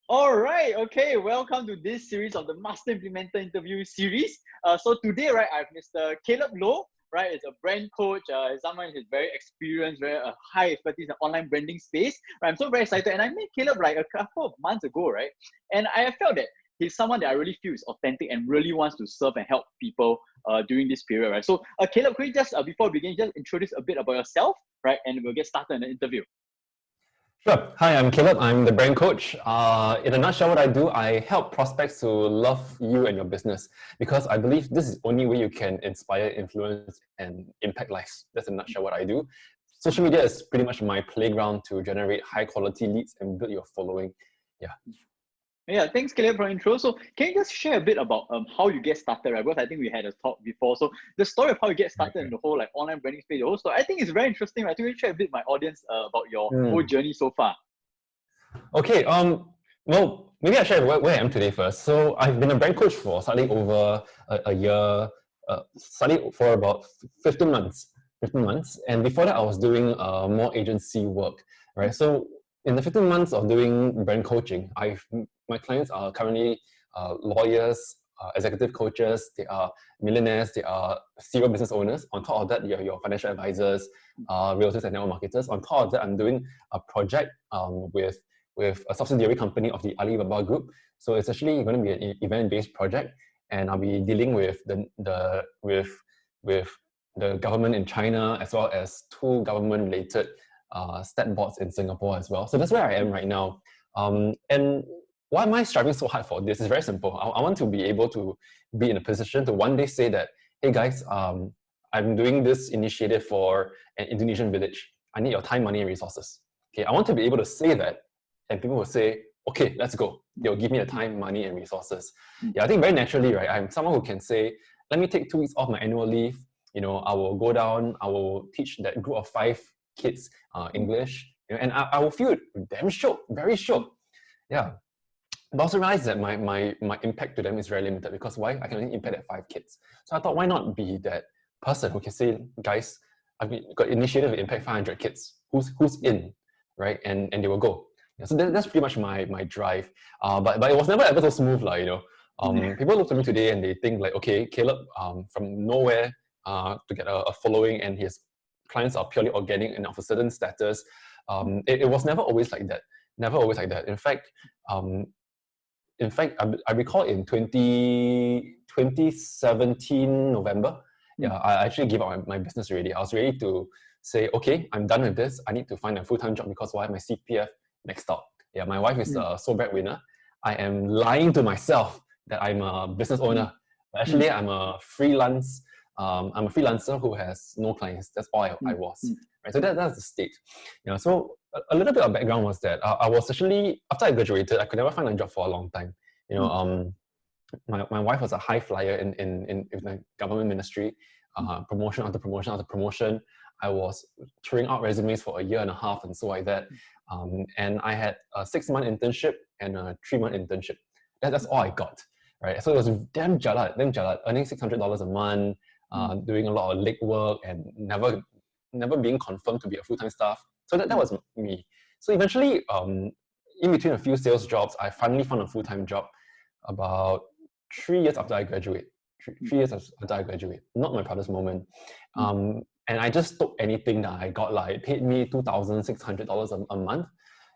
All right, okay. Welcome to this series of the Master Implementer Interview series. So today, right, I have Mr. Caleb Low, right? Is a brand coach. Someone who's very experienced, very high expertise in online branding space. Right, I'm so very excited, and I met Caleb like a couple of months ago, right? And I felt that he's someone that I really feel is authentic and really wants to serve and help people during this period, right? So, Caleb, could you just before we begin, just introduce a bit about yourself, right? And we'll get started in the interview. Sure. Hi, I'm Caleb. I'm the brand coach. In a nutshell, what I do, I help prospects to love you and your business because I believe this is the only way you can inspire, influence, and impact lives. That's in a nutshell what I do. Social media is pretty much my playground to generate high quality leads and build your following. Yeah. Yeah, thanks, Caleb, for the intro. So, can you just share a bit about how you get started, right? Because I think we had a talk before. So, the story of how you get started in the whole like online branding space, the whole story, I think it's very interesting, right? Can you share a bit with my audience about your whole journey so far? Okay. Well, maybe I share where I am today first. So, I've been a brand coach for slightly over a year, slightly for about 15 months. 15 months, and before that, I was doing more agency work, right? So, in the 15 months of doing brand coaching, my clients are currently lawyers, executive coaches, they are millionaires, they are serial business owners. On top of that, you have your financial advisors, realtors and network marketers. On top of that, I'm doing a project with a subsidiary company of the Alibaba Group. So it's actually going to be an event-based project, and I'll be dealing with with the government in China as well as two government-related stat boards in Singapore as well. So that's where I am right now. And why am I striving so hard for this? It's very simple. I want to be able to be in a position to one day say that, hey guys, I'm doing this initiative for an Indonesian village. I need your time, money, and resources. Okay, I want to be able to say that, and people will say, okay, let's go. They'll give me the time, money, and resources. Yeah, I think very naturally, right? I'm someone who can say, let me take 2 weeks off my annual leave. You know, I will go down, I will teach that group of 5 kids English, you know, and I will feel damn shook, very shook. Yeah. But I also realized that my impact to them is very limited because why? I can only impact that 5 kids. So I thought, why not be that person who can say, guys, I've got initiative to impact 500 kids. Who's in, right? And they will go. Yeah, so that's pretty much my drive. But it was never ever so smooth, like, you know. People look at me today and they think like, okay, Caleb, from nowhere to get a following, and his clients are purely organic and of a certain status. It was never always like that. Never always like that. In fact, I recall in 2017 November, yeah, I actually gave up my business already. I was ready to say, okay, I'm done with this. I need to find a full-time job because why? My CPF maxed out. Yeah, my wife is a sole breadwinner. I am lying to myself that I'm a business owner. But actually, I'm a freelance. I'm a freelancer who has no clients. That's all I was. Right? So that's the state. You know, so a little bit of background was that I was actually, after I graduated, I could never find a job for a long time. You know, my wife was a high flyer in the government ministry, promotion after promotion after promotion. I was throwing out resumes for a year and a half and so like that. And I had a 6-month internship and a 3-month internship. That's all I got, right? So it was damn jalat, earning $600 a month, doing a lot of leg work and never being confirmed to be a full-time staff. So that was me. So eventually, in between a few sales jobs, I finally found a full-time job about 3 years after I graduate. 3 years after I graduate, not my proudest moment. And I just took anything that I got. Like, it paid me $2,600 a month.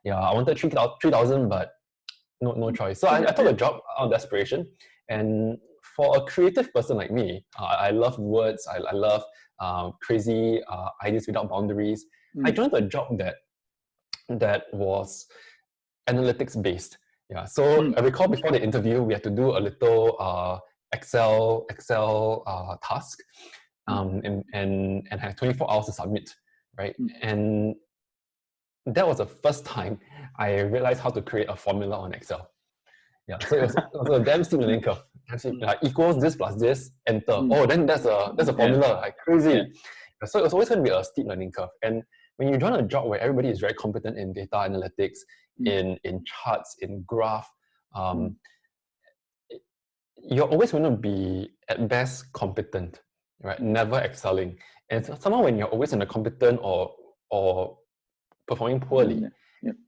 Yeah, I wanted 3,000, but no choice. So I took a job out of desperation. And for a creative person like me, I love words. I love crazy ideas without boundaries. I joined a job that was analytics based. Yeah. So I recall before the interview, we had to do a little Excel task, and had 24 hours to submit, right? And that was the first time I realized how to create a formula on Excel. Yeah, so it was a damn steep learning curve. Like, equals this plus this, enter. Oh, then that's a formula, like crazy. Yeah. So it was always going to be a steep learning curve. And when you join a job where everybody is very competent in data analytics, in charts, in graph, you're always going to be at best competent, right? Never excelling. And somehow when you're always incompetent or performing poorly,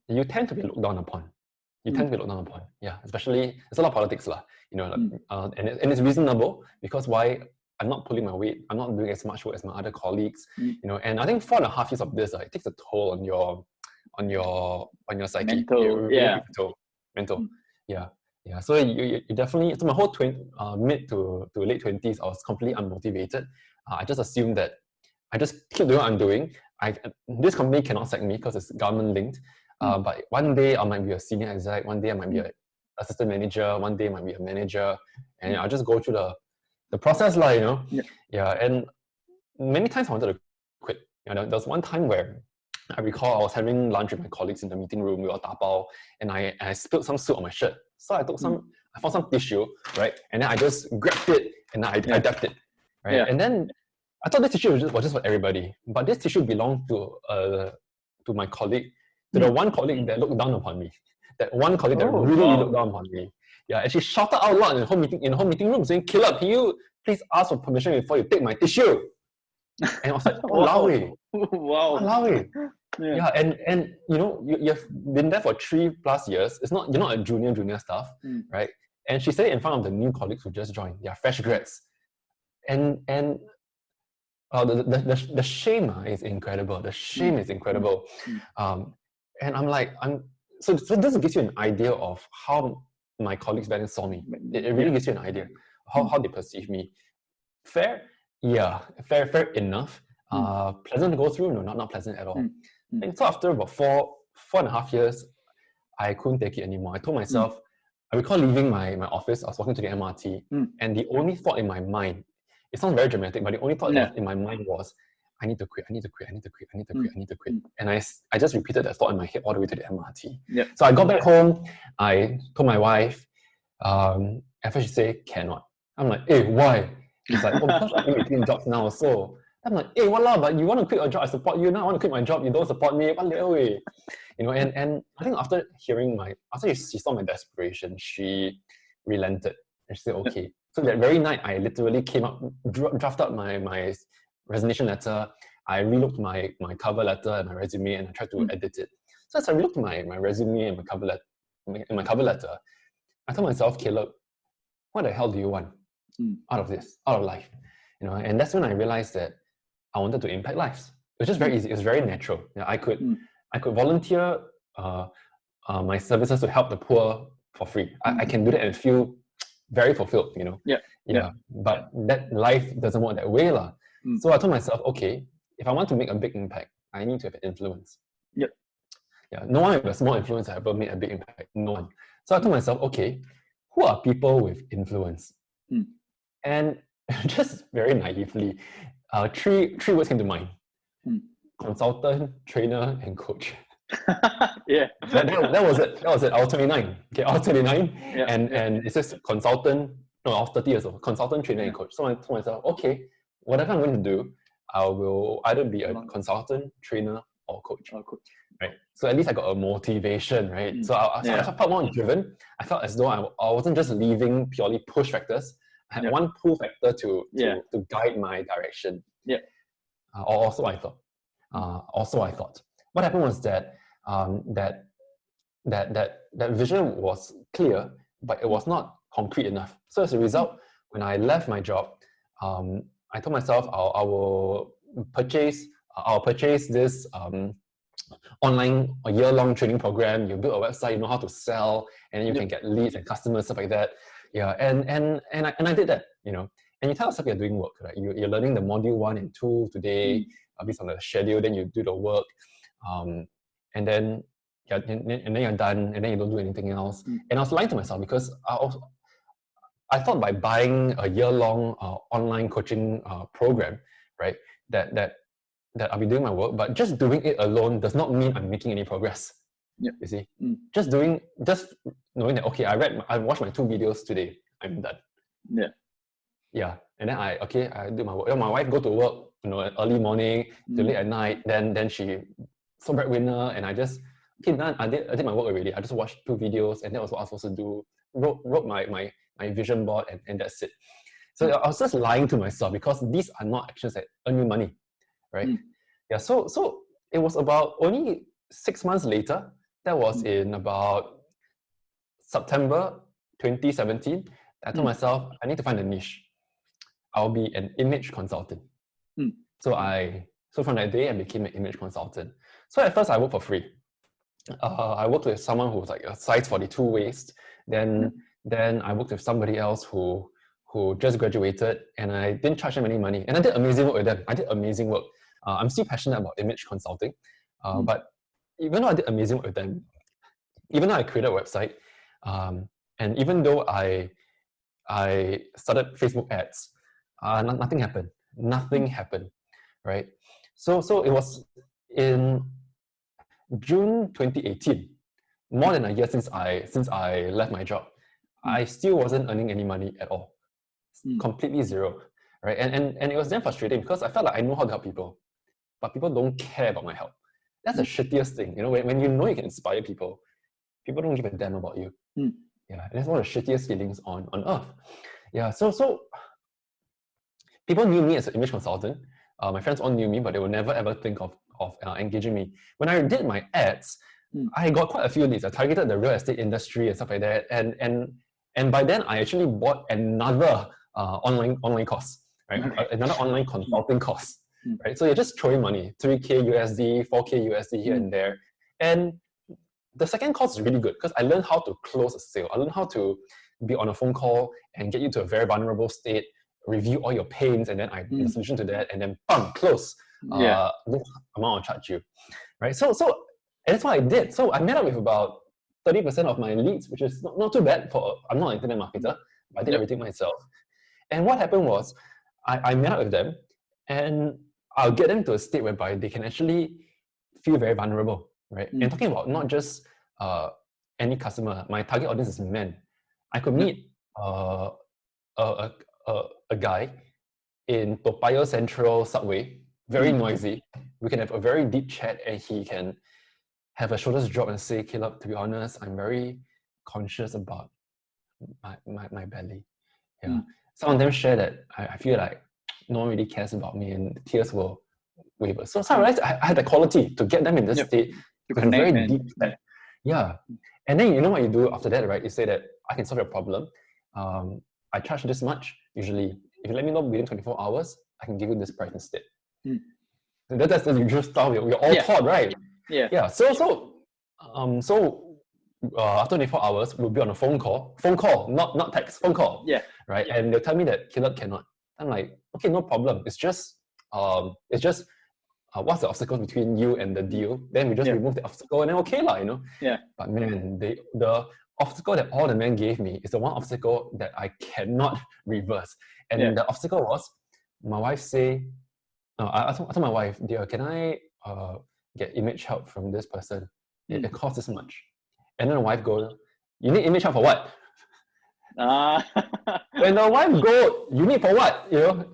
you tend to be looked down upon. you tend to be looked down upon. Yeah, especially there's a lot of politics lah. And it's reasonable because why? I'm not pulling my weight. I'm not doing as much work as my other colleagues. And I think 4.5 years of this, it takes a toll on your psyche. Mental, It really yeah. takes a toll. Mental. Yeah. Yeah. So you definitely, so my whole mid to late 20s, I was completely unmotivated. I just assumed that I just keep doing what I'm doing. This company cannot sack me because it's government linked. But one day I might be a senior exec, one day I might be an assistant manager, one day I might be a manager, and I'll just go through the process lah, Yeah, and many times I wanted to quit. There was one time where I recall I was having lunch with my colleagues in the meeting room, we were tapao, and I spilled some soup on my shirt. So I found some tissue, right? And then I just grabbed it and I dabbed it, right? Yeah. And then I thought this tissue was just for everybody, but this tissue belonged to my colleague, to the one colleague that looked down upon me. That one colleague that really looked down upon me. Yeah, and she shouted out loud in the whole meeting room saying, "Caleb, can you please ask for permission before you take my tissue?" And I was like, Wow. Yeah, and you've been there for 3+ years. You're not a junior staff, right? And she said it in front of the new colleagues who just joined. They are fresh grads, and the shame is incredible. The shame is incredible. And I'm like, so this gives you an idea of how my colleagues back then saw me. It really gives you an idea how they perceive me. Fair? Yeah, fair enough. Pleasant to go through? No, not pleasant at all. And so after about 4.5 years, I couldn't take it anymore. I told myself, I recall leaving my office, I was walking to the MRT, and the only thought in my mind, it sounds very dramatic, but the only thought in my mind was, I need to quit. And I just repeated that thought in my head all the way to the MRT. So I got back home, I told my wife, at first she said, cannot. I'm like, hey, why? It's like, because I'm in between jobs now, so I'm like, hey, walao, but you want to quit your job, I support you. Now I want to quit my job, you don't support me. What little way? And I think after she saw my desperation, she relented. And she said, okay. So that very night, I literally came up, drafted up my resignation letter. I relooked my cover letter and my resume, and I tried to edit it. So as I relooked my resume and my cover letter, I told myself, Caleb, what the hell do you want out of life? And that's when I realized that I wanted to impact lives. It was just very easy. It was very natural. I could volunteer my services to help the poor for free. I can do that and feel very fulfilled. But that life doesn't work that way lah. So I told myself, okay, if I want to make a big impact, I need to have an influence. No one with a small influence has ever made a big impact. No one. So I told myself, okay, who are people with influence? And just very naively, three words came to mind: consultant, trainer, and coach. That was it. I was 29. Okay, I was 29, and it says consultant. No, I was 30 years old. Consultant, trainer, and coach. So I told myself, okay, whatever I'm going to do, I will either be a consultant, trainer, or coach. Right. So at least I got a motivation, right? So I felt more driven. I felt as though I wasn't just leaving purely push factors. I had one pull factor to guide my direction. Also I thought. What happened was that that vision was clear, but it was not concrete enough. So as a result, when I left my job, I told myself I'll purchase this online a year-long training program. You build a website, you know how to sell, and you can get leads and customers, stuff like that. And I did that, and you tell yourself you're doing work, right? You're learning the module 1 and 2 today, based on the schedule, then you do the work, and then you're done, and then you don't do anything else. And I was lying to myself because I thought by buying a year-long online coaching program, right, that I'll be doing my work, but just doing it alone does not mean I'm making any progress. You see, just knowing that, okay, I watched my 2 videos today, I'm done. And then I do my work. My wife go to work, early morning to late at night. Then she so breadwinner, and I just done. I did my work already. I just watched 2 videos, and that was what I was supposed to do. Wrote my vision board, and that's it. So I was just lying to myself because these are not actions that earn you money, right? So it was about only 6 months later. That was in about September 2017, I told myself, I need to find a niche. I'll be an image consultant. So from that day, I became an image consultant. So at first, I worked for free. I worked with someone who was like a size 42 waist. Then I worked with somebody else who just graduated, and I didn't charge them any money. And I did amazing work with them. I did amazing work. I'm still passionate about image consulting. But even though I did amazing work with them, even though I created a website, and even though I started Facebook ads, nothing happened. Nothing happened, right? So it was in June 2018, more than a year since I left my job. I still wasn't earning any money at all. Completely zero, right? And it was then frustrating because I felt like I know how to help people, but people don't care about my help. That's the shittiest thing, you know, when you know you can inspire people, people don't give a damn about you. Yeah, and that's one of the shittiest feelings on earth. Yeah, so people knew me as an image consultant. My friends all knew me, but they would never ever think of engaging me. When I did my ads, I got quite a few leads. I targeted the real estate industry and stuff like that. And by then, I actually bought another online course, right? Another online consulting course, right? So you're just throwing money, 3K USD, 4K USD here and there. And the second course is really good because I learned how to close a sale. I learned how to be on a phone call and get you to a very vulnerable state, review all your pains, and then I give a solution to that, and then bam, close. This amount I'll charge you, right? So and that's what I did. So I met up with about 30% of my leads, which is not too bad for, I'm not an internet marketer, but I did everything myself. And what happened was, I met up with them, and I'll get them to a state whereby they can actually feel very vulnerable, right? And talking about not just any customer, my target audience is men. I could meet a guy in Toa Payoh Central subway, very noisy. We can have a very deep chat, and he can have a shoulders drop and say, Caleb, to be honest, I'm very conscious about my belly. Some of them share that I feel like no one really cares about me, and the tears will waver. So I realized I had the quality to get them in this state to have a very deep chat. And then you know what you do after that, right? You say that I can solve your problem. I charge this much. Usually, if you let me know within 24 hours, I can give you this price instead. That's the usual stuff we're all taught, right? So after 24 hours, we'll be on a phone call, not text, phone call. Right? And they'll tell me that Caleb cannot. I'm like, okay, no problem. It's just what's the obstacle between you and the deal? Then we just remove the obstacle, and then okay lah, you know. But man, the obstacle that all the men gave me is the one obstacle that I cannot reverse. And the obstacle was, my wife say, I told my wife, dear, can I get image help from this person? It costs this much. And then the wife goes, you need image help for what? When the wife go, you need for what? You know,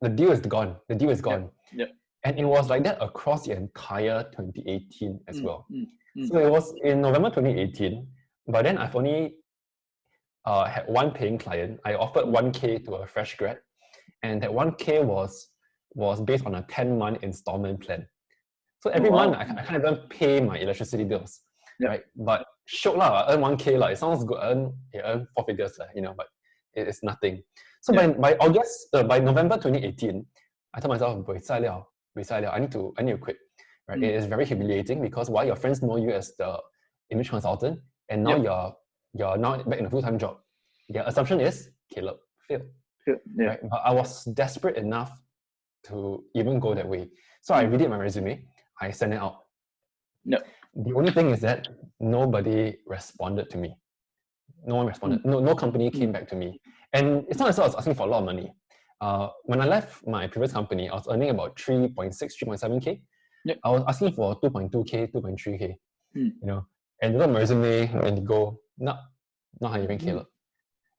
the deal is gone. The deal is gone. And it was like that across the entire 2018 as well. So it was in November 2018, but then I've only had one paying client. I offered 1K to a fresh grad, and that 1K was based on a 10-month installment plan. So every month I can't even pay my electricity bills, right? But shiok lah, earn 1K lah. It sounds good. Earn 4 figures lah, you know, but it's nothing. So by November 2018, I told myself, I need to quit. Right? It is very humiliating because while your friends know you as the image consultant, and now you're now back in a full-time job, their assumption is Caleb failed. Right? But I was desperate enough to even go that way. So I redid my resume. I sent it out. The only thing is that nobody responded to me. No one responded. No company came back to me. And it's not as though I was asking for a lot of money. When I left my previous company, I was earning about 3.6, 3.7K. I was asking for 2.2K, 2.3K. You know, and look at my resume and you go, not hiring Caleb.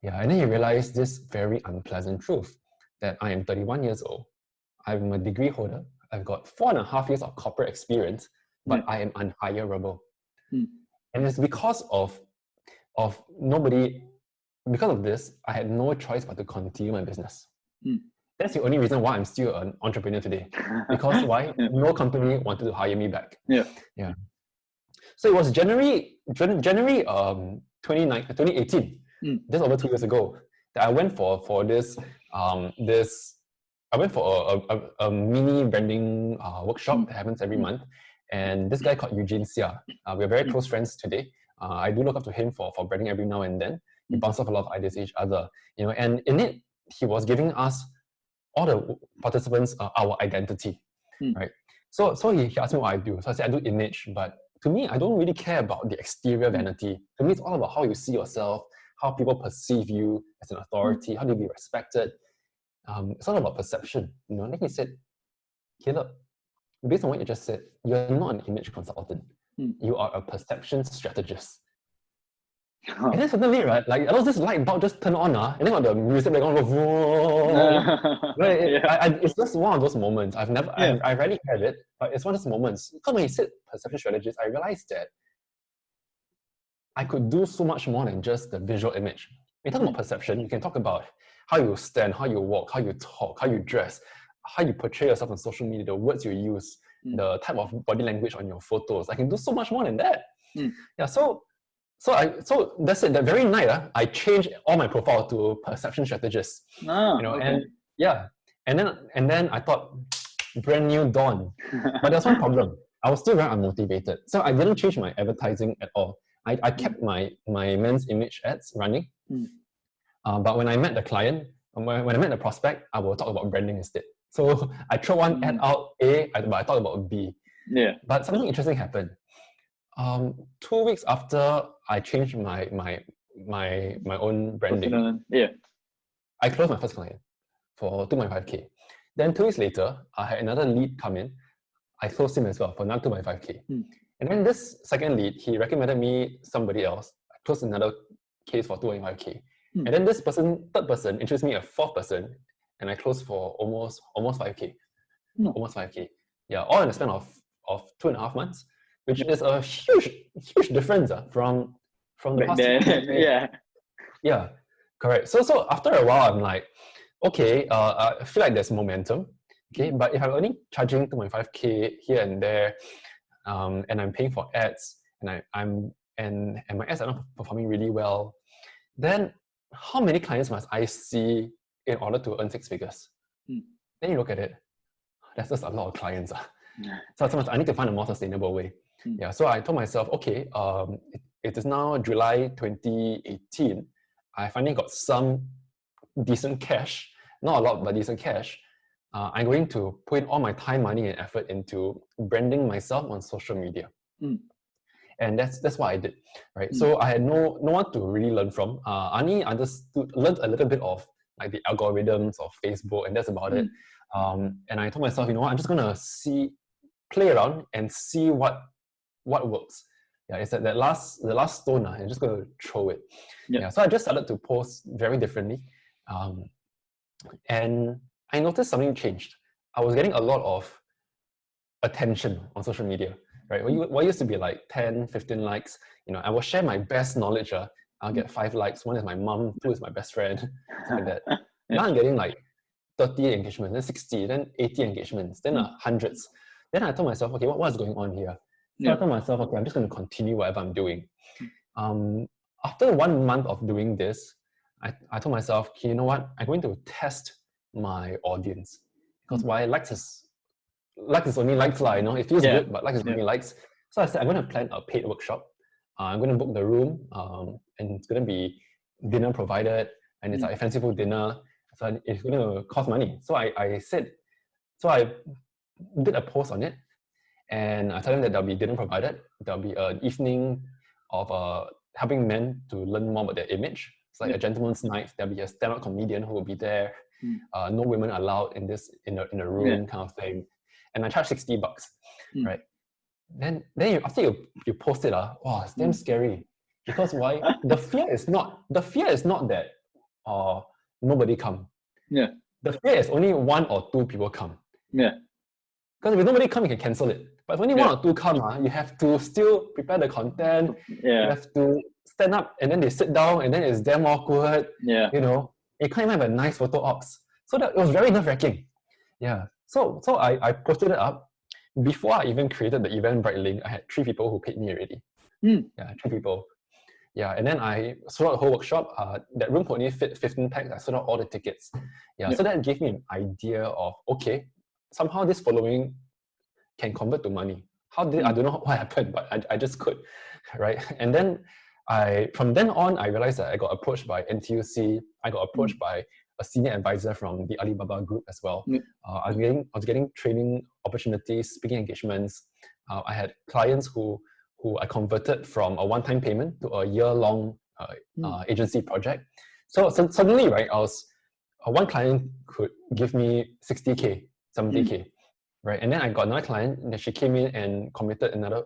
And then you realize this very unpleasant truth that I am 31 years old. I'm a degree holder. I've got 4.5 years of corporate experience, but I am unhireable. And it's because of this, I had no choice but to continue my business. That's the only reason why I'm still an entrepreneur today. Because why? No company wanted to hire me back. So it was January 2018, just over 2 years ago, that I went for this I went for a mini branding workshop that happens every month, and this guy called Eugene Xia. We're very close friends today. I do look up to him for branding every now and then. We bounce off a lot of ideas to each other, and in it, he was giving us, all the participants, our identity, right? So he asked me what I do. So I said, I do image, but to me, I don't really care about the exterior vanity. To me, it's all about how you see yourself, how people perceive you as an authority, how do you be respected. It's all about perception. Then he said, Caleb, based on what you just said, you're not an image consultant. You are a perception strategist. And then suddenly, right, like this light bulb just turned on, and then got the music background goes, whoa. It's just one of those moments. I rarely have it, but it's one of those moments. Because when he said perception strategist, I realized that I could do so much more than just the visual image. When you talk about perception, you can talk about how you stand, how you walk, how you talk, how you dress, how you portray yourself on social media, the words you use, the type of body language on your photos. I can do so much more than that. Yeah, so that's it. That very night, I changed all my profile to perception strategist. Okay. And then I thought, brand new dawn. But there's one problem. I was still very unmotivated, so I didn't change my advertising at all. I kept my men's image ads running. But when I met the client, when I met the prospect, I will talk about branding instead. So I throw one ad out A, but I thought about B. Yeah. But something interesting happened. 2 weeks after I changed my own branding, I closed my first client for 2.5K. Then 2 weeks later, I had another lead come in. I closed him as well for another 2.5K. And then this second lead, he recommended me somebody else. I closed another case for 2.5K. And then this person, third person, introduced me a fourth person, and I closed for almost 5K. Almost 5K. Yeah, all in the span of 2.5 months, which is a huge difference from the past. Yeah, correct. So after a while, I'm like, okay, I feel like there's momentum. Okay, but if I'm only charging 2.5K here and there, and I'm paying for ads, and my ads are not performing really well, then how many clients must I see in order to earn 6 figures? Then you look at it, that's just a lot of clients. So I need to find a more sustainable way. Yeah, so I told myself, okay, it is now July 2018. I finally got some decent cash, not a lot, but decent cash. I'm going to put in all my time, money, and effort into branding myself on social media. And that's what I did, right? So I had no one to really learn from. I only learned a little bit of like the algorithms of Facebook, and that's about it. And I told myself, I'm just gonna play around and see what works. Yeah, it's the last stone. I'm just gonna throw it. Yeah, so I just started to post very differently, and I noticed something changed. I was getting a lot of attention on social media. Right? What used to be like 10, 15 likes, I will share my best knowledge. I'll get 5 likes. 1 is my mom, 2 is my best friend, something like that. Now I'm getting like 30 engagements, then 60, then 80 engagements, then hundreds. Then I told myself, okay, what's going on here? So I told myself, okay, I'm just going to continue whatever I'm doing. After 1 month of doing this, I told myself, okay, you know what? I'm going to test my audience. Because why? Likes is only likes, it feels good, but likes is only likes. So I said, I'm going to plan a paid workshop. I'm going to book the room, and it's going to be dinner provided, and it's like a fanciful dinner, so it's going to cost money. So I did a post on it, and I told them that there'll be dinner provided. There'll be an evening of helping men to learn more about their image. It's like a gentleman's night. There'll be a stand-up comedian who will be there. No women allowed in the room, kind of thing. And I charge $60, right? Then after you post it, it's damn scary. Because why? The fear is not that nobody come. Yeah. The fear is only 1 or 2 people come. Yeah. Because if nobody come, you can cancel it. But if only 1 or 2 come, you have to still prepare the content. You have to stand up, and then they sit down, and then it's damn awkward. You can't even have a nice photo ops. So that it was very nerve-wracking. Yeah. So I posted it up. Before I even created the Eventbrite link, I had 3 people who paid me already. Yeah, 3 people. Yeah, and then I sold out the whole workshop. That room could only fit 15 packs. I sold out all the tickets. Yeah, Yep. so that gave me an idea of, okay, somehow this following can convert to money. How did I don't know what happened, but I just could, right? And then from then on, I realized that I got approached by NTUC. I got approached by a senior advisor from the Alibaba group as well. Yep. I was getting training opportunities, speaking engagements. I had clients who I converted from a one-time payment to a year-long agency project. So suddenly, right, one client could give me 60K, 70K, right? And then I got another client that she came in and committed another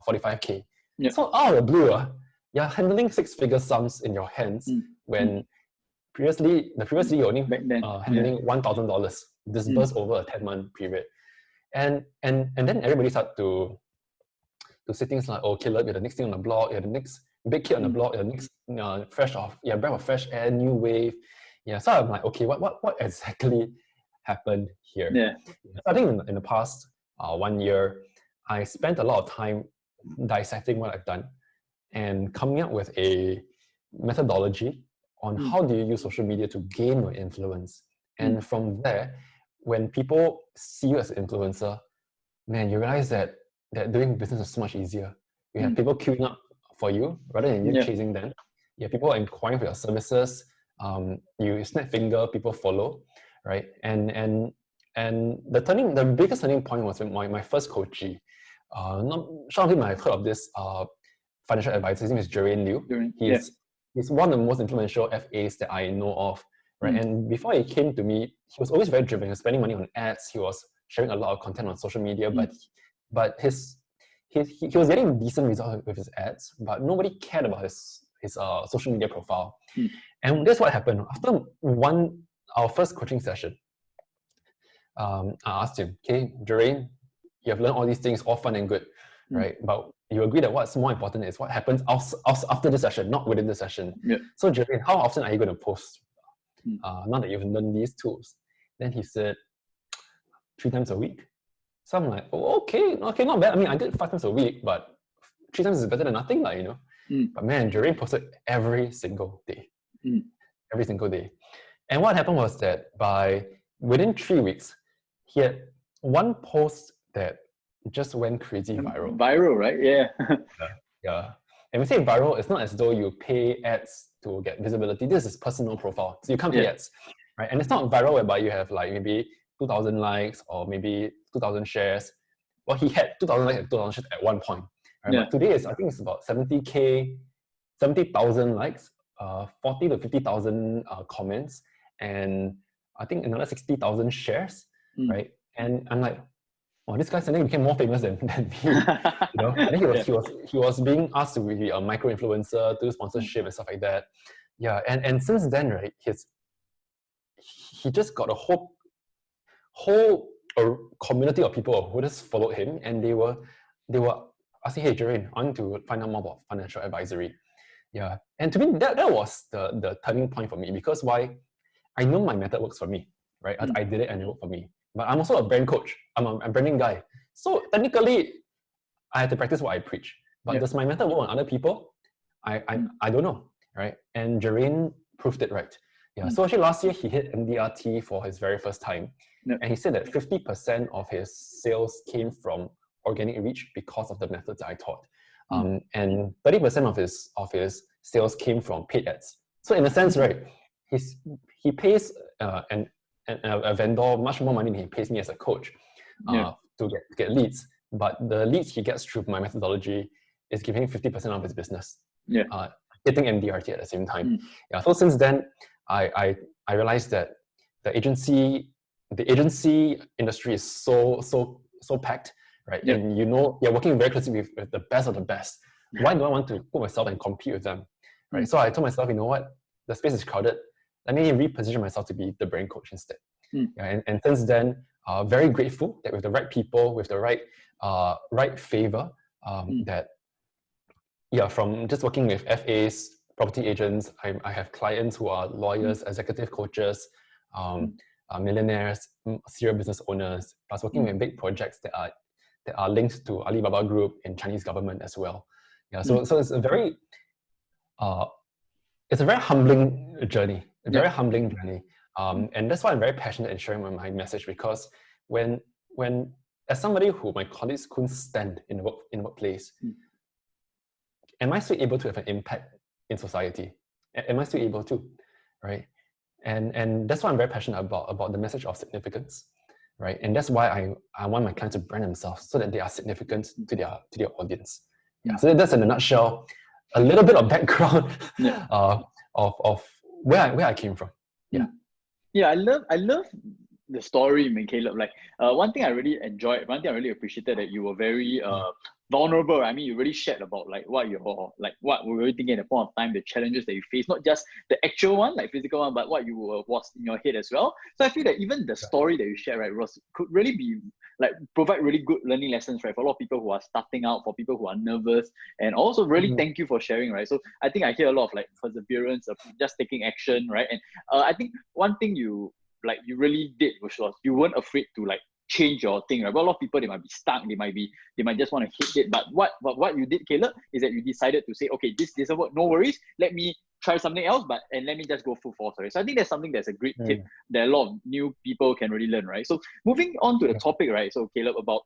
45K. Yep. So out of the blue, you're handling six-figure sums in your hands when the previous year you're only handling $1,000 disbursed over a 10-month period. And then everybody started to say things like, oh, Caleb, you're the next thing on the block, you're the next big kid on the block, you're the next breath of fresh air, new wave. Yeah, so I'm like, okay, what exactly happened here? Yeah. I think in the past 1 year, I spent a lot of time dissecting what I've done and coming up with a methodology on how do you use social media to gain your influence. And from there, when people see you as an influencer, man, you realize that doing business is so much easier. You have people queuing up for you rather than you chasing them. You have people inquiring for your services. You snap finger, people follow, right? And the biggest turning point was my first coachee. Some of you might have heard of this financial advisor. His name is Jerain Liu. He's one of the most influential FAs that I know of, right? And before he came to me, he was always very driven. He was spending money on ads. He was sharing a lot of content on social media, but he was getting decent results with his ads, but nobody cared about his social media profile. And that's what happened. After our first coaching session, I asked him, okay, Jerain, you have learned all these things, all fun and good, right? But you agree that what's more important is what happens after the session, not within the session. So Jerain, how often are you going to post now that you've learned these tools? Then he said, 3 times a week. So I'm like, oh, okay, not bad. I mean, I did 5 times a week, but 3 times is better than nothing, you know. But man, Jerain posted every single day. Every single day. And what happened was that within 3 weeks, he had one post that just went crazy viral. Viral, right? Yeah. Yeah. And we say viral, it's not as though you pay ads to get visibility. This is personal profile. So you can't pay ads, right? And it's not viral whereby you have like maybe 2,000 likes or maybe 2,000 shares. Well, he had 2,000 likes and 2,000 shares at one point. Right? But today I think it's about 70,000 likes, 40 to 50,000 comments, and I think another 60,000 shares, right? And I'm like, oh, this guy suddenly became more famous than me. You know, I think he was being asked to be a micro influencer, do sponsorship and stuff like that. Yeah, and since then, right, he just got a whole community of people who just followed him, and they were asking, hey, Jerain, I want to find out more about financial advisory. Yeah, and to me, that was the turning point for me, because why? I know my method works for me, right? I did it and it worked for me. But I'm also a brand coach. I'm a branding guy. So technically, I have to practice what I preach. But does my method work on other people? I don't know, right? And Jerain proved it right. Yeah. So actually last year, he hit MDRT for his very first time. And he said that 50% of his sales came from organic reach because of the methods that I taught. And 30% of his sales came from paid ads. So in a sense, right, he pays a vendor much more money than he pays me as a coach to get leads. But the leads he gets through my methodology is giving 50% of his business, hitting MDRT at the same time. Yeah. So since then, I realized that the agency industry is so packed, right? And you know, you're working very closely with the best of the best. Why do I want to put myself and compete with them, right? So I told myself, you know what, the space is crowded. Let me reposition myself to be the brand coach instead. And since then, very grateful that with the right people, with the right favor, from just working with FAs, property agents, I have clients who are lawyers, executive coaches, millionaires, serial business owners, plus working with big projects that are linked to Alibaba Group and Chinese government as well. Yeah, so it's a very it's a very humbling journey, a very Yeah. humbling journey. And that's why I'm very passionate in sharing my message, because when as somebody who my colleagues couldn't stand in the workplace, am I still able to have an impact in society? Am I still able to, right? And that's why I'm very passionate about the message of significance, right? And that's why I want my clients to brand themselves so that they are significant to their audience. Yeah. So that's in a nutshell, a little bit of background of where I came from. Yeah. Yeah, I love the story, man, Caleb. Like, one thing I really enjoyed, one thing I really appreciated, that you were very vulnerable. I mean, you really shared about like what were you thinking at the point of time, the challenges that you faced, not just the actual one, like physical one, but what you was in your head as well. So I feel that even the story that you shared, right, Ross, could really be like provide really good learning lessons, right, for a lot of people who are starting out, for people who are nervous, and also really thank you for sharing, right? So I think I hear a lot of like perseverance, of just taking action, right? And I think one thing you really did was you weren't afraid to like change your thing, right? But a lot of people, they might be stuck, they might just want to hit it. But what you did, Caleb, is that you decided to say, okay, this doesn't work, no worries, let me try something else, and let me just go full force, right? So I think that's something that's a great tip that a lot of new people can really learn, right? So moving on to the topic, right? So Caleb, about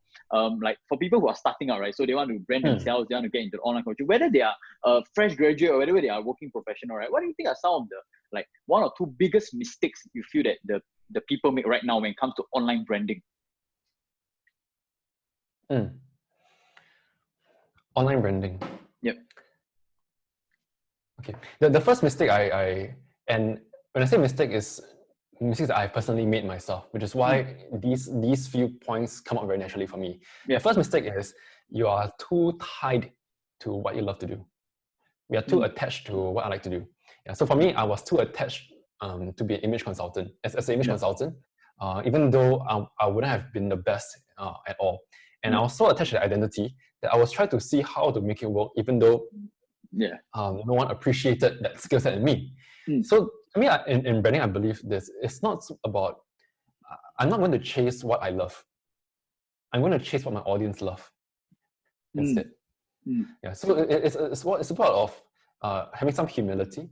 like for people who are starting out, right? So they want to brand themselves, they want to get into online coaching, whether they are a fresh graduate or whether they are working professional, right? What do you think are some of the like one or two biggest mistakes you feel that the people make right now when it comes to online branding? Online branding. Yep. Okay. The first mistake and when I say mistake, is mistakes that I personally made myself, which is why these few points come up very naturally for me. The first mistake is you are too tied to what you love to do. We are too attached to what I like to do. Yeah. So for me, I was too attached to be an image consultant. As an image consultant, even though I wouldn't have been the best at all. And I was so attached to the identity that I was trying to see how to make it work, even though no one appreciated that skill set in me. So to me, in branding, I believe this. It's not about, I'm not going to chase what I love. I'm going to chase what my audience love instead. Yeah. So it's about having some humility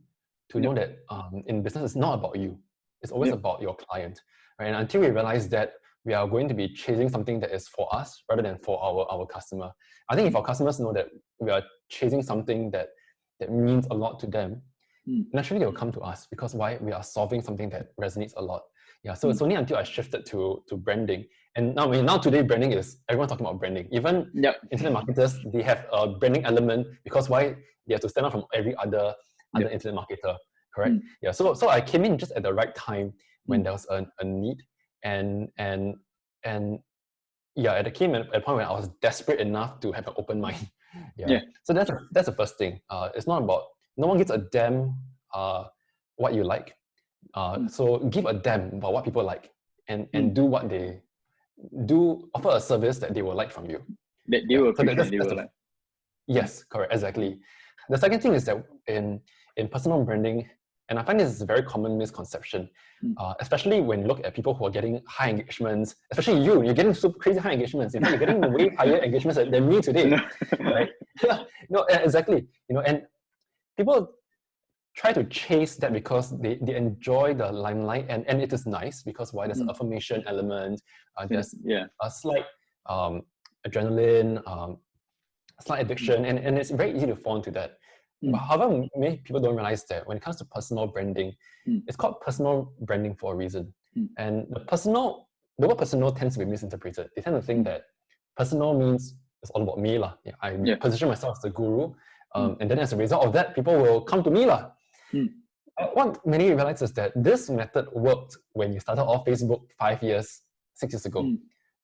to know that in business, it's not about you. It's always about your client. Right? And until we realize that we are going to be chasing something that is for us rather than for our customer. I think if our customers know that we are chasing something that means a lot to them, naturally they will come to us, because why? We are solving something that resonates a lot. Yeah. So it's only until I shifted to branding. And now today branding is, everyone talking about branding. Even internet marketers, they have a branding element, because why? They have to stand out from every other internet marketer. Correct? Yeah. So I came in just at the right time when there was a need. And it came at a point when I was desperate enough to have an open mind. So that's the first thing. It's not about, no one gives a damn what you like. So give a damn about what people like, and do what they do, offer a service that they will like from you. That they will appreciate, they will like. Yes, correct, exactly. The second thing is that in personal branding, and I find this is a very common misconception, especially when you look at people who are getting high engagements, especially you're getting super crazy high engagements. In fact, you're getting way higher engagements than me today, right? No, exactly. And people try to chase that because they enjoy the limelight, and it is nice, because why? There's an affirmation element, there's a slight adrenaline, slight addiction, and it's very easy to fall into that. But however, many people don't realize that when it comes to personal branding, it's called personal branding for a reason. And the word personal tends to be misinterpreted. They tend to think that personal means it's all about me. I position myself as the guru, and then as a result of that, people will come to me. What many realize is that this method worked when you started off Facebook 6 years ago.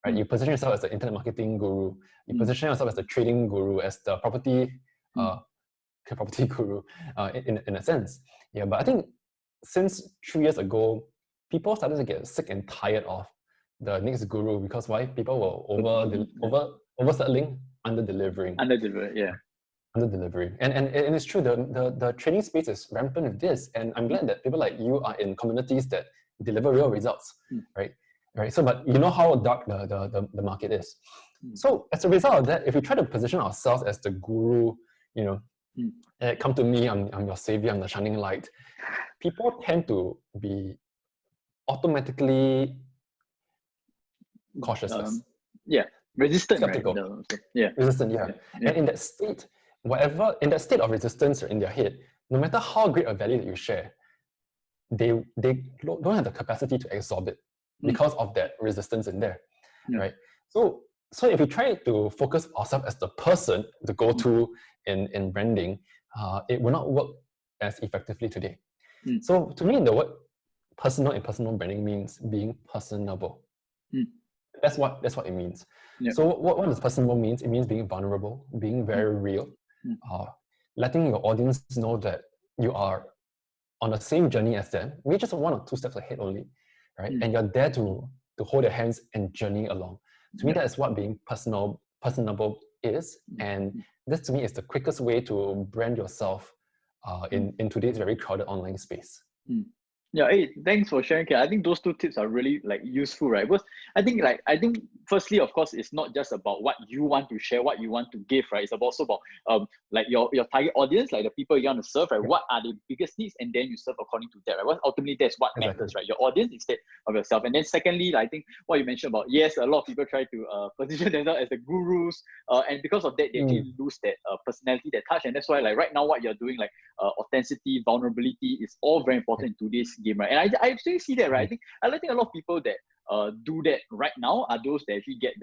Right? You position yourself as the internet marketing guru. You position yourself as the trading guru, as the property guru, in a sense. Yeah, but I think since 3 years ago, people started to get sick and tired of the next guru, because why? People were overselling, under-delivering. Under-delivering. And it's true, the training space is rampant with this, and I'm glad that people like you are in communities that deliver real results, right? So, but you know how dark the market is. So as a result of that, if we try to position ourselves as the guru, Come to me, I'm your savior, I'm the shining light. People tend to be automatically cautious. Yeah, resistant, skeptical. right? Resistant, yeah. Yeah. And in that state, of resistance in their head, no matter how great a value that you share, they don't have the capacity to absorb it because of that resistance in there, right? So if we try to focus ourselves as the person, the go-to in branding, it will not work as effectively today. So to me, the word personal and personal branding means being personable. That's what it means. Yep. So what does personable means? It means being vulnerable, being very real, letting your audience know that you are on the same journey as them, maybe just 1 or 2 steps ahead only, right? And you're there to hold their hands and journey along. To me, that is what being personable is. And this to me is the quickest way to brand yourself in today's very crowded online space. Yeah, hey, thanks for sharing, Kate. I think those 2 tips are really like useful, right? Because I think firstly, of course, it's not just about what you want to share, what you want to give, right? It's also about like your target audience, like the people you want to serve, right? What are the biggest needs, and then you serve according to that, right? Well, ultimately, that's what matters, right? Your audience instead of yourself. And then secondly, I think what you mentioned about, yes, a lot of people try to position themselves as the gurus, and because of that, they actually lose that personality, that touch. And that's why, like right now, what you're doing, like authenticity, vulnerability, is all very important in today's game, right? And I actually see that, right? I think a lot of people that do that right now are those that actually get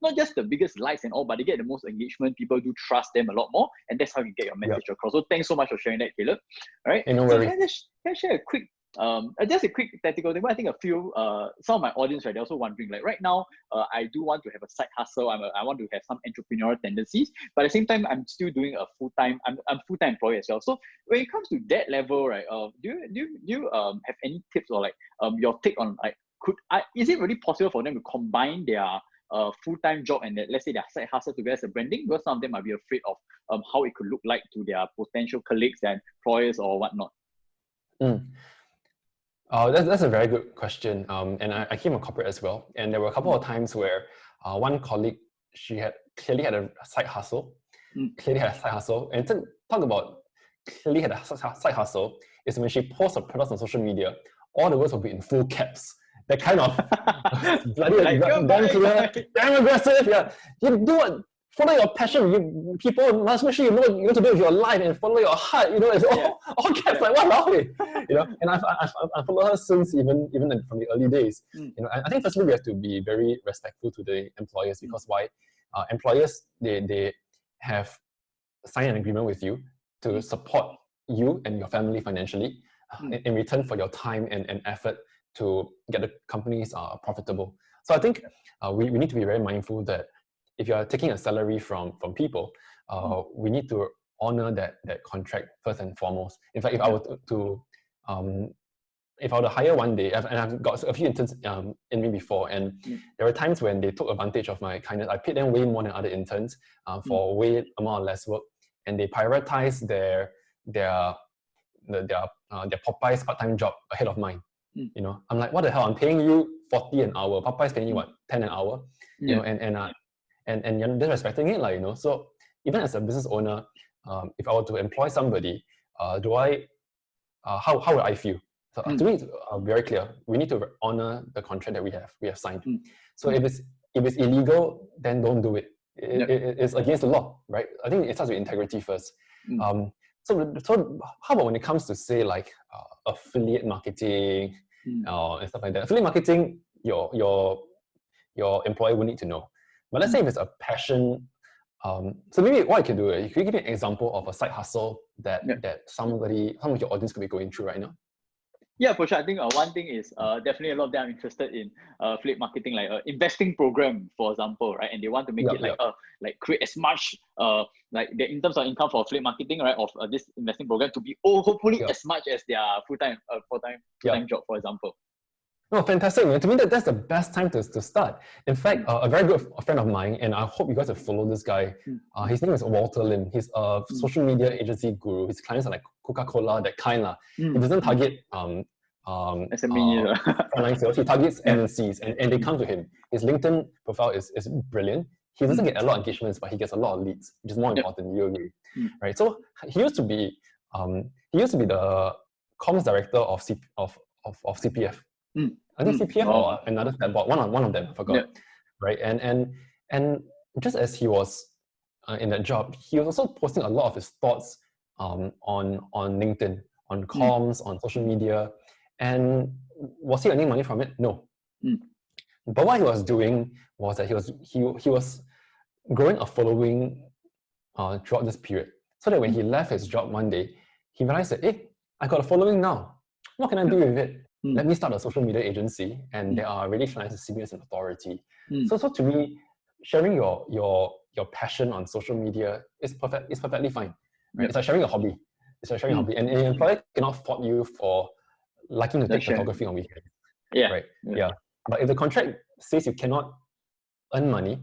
not just the biggest likes and all, but they get the most engagement. People do trust them a lot more, and that's how you get your message across. So thanks so much for sharing that, Caleb. All right. No worries. Can I share a quick just a quick tactical thing? But I think some of my audience, right, they're also wondering, like right now, I do want to have a side hustle. I want to have some entrepreneurial tendencies, but at the same time, I'm still doing a full-time. I'm full-time employee as well. So when it comes to that level, right, do you have any tips or like your take on like is it really possible for them to combine their full-time job and let's say their side hustle together as a branding? Because some of them might be afraid of how it could look like to their potential colleagues and employers or whatnot. That's a very good question. And I came a corporate as well. And there were a couple of times where one colleague, she had clearly had a side hustle. And to talk about clearly had a side hustle is when she posts her products on social media, all the words will be in full caps. That kind of bloody like, damn clear, damn aggressive. Yeah, you do what? Follow your passion. People must make sure you know what you want to do with your life and follow your heart. You know, it's all caps. Like what? You know, and I followed her since even from the early days. You know, I think firstly we have to be very respectful to the employers, because why? Employers they have signed an agreement with you to support you and your family financially in return for your time and effort to get the companies profitable. So I think we need to be very mindful that if you are taking a salary from people, we need to honor that contract first and foremost. In fact, if I were to hire one day, and I've got a few interns in me before, and there were times when they took advantage of my kindness. I paid them way more than other interns for way amount of less work, and they prioritize their Popeye's part-time job ahead of mine. You know, I'm like, what the hell? I'm paying you 40 an hour. Popeye's paying you what, 10 an hour? You know, and you're disrespecting it, like, you know. So even as a business owner, if I were to employ somebody, how would I feel? So to me, it's very clear. We need to honor the contract that we have signed. So if it's illegal, then don't do it. It's against the law, right? I think it starts with integrity first. So how about when it comes to say like affiliate marketing and stuff like that? Affiliate marketing, your employer will need to know. But let's say if it's a passion, so maybe what I can do, you can give me an example of a side hustle that some of your audience could be going through right now. Yeah, for sure. I think one thing is definitely a lot of them are interested in affiliate marketing, like investing program, for example, right? And they want to make it like create as much like in terms of income for affiliate marketing, right? Of this investing program to be hopefully as much as their full-time job, for example. Oh, fantastic. To me, that's the best time to start. In fact, a very good friend of mine, and I hope you guys have followed this guy. His name is Walter Lim. He's a social media agency guru. His clients are like Coca-Cola, that kind. He doesn't target SME online sales. He targets MNCs, and they come to him. His LinkedIn profile is brilliant. he doesn't get a lot of engagements, but he gets a lot of leads, which is more important. You agree, right? So he used to be the comms director of CPF. I think CPF or another stat board, one of them, I forgot. Right, and just as he was in that job, he was also posting a lot of his thoughts on LinkedIn, on comms, on social media, and was he earning money from it? No. But what he was doing was that he was growing a following throughout this period, so that when he left his job one day, he realized that, hey, I got a following now. What can I do with it? Let me start a social media agency, and there are really clients to see me as an authority. So to me, sharing your passion on social media is perfectly fine. Right? It's like sharing a hobby. It's like sharing a hobby, and an employer cannot fault you for liking to take photography on weekends. Right? Yeah. But if the contract says you cannot earn money,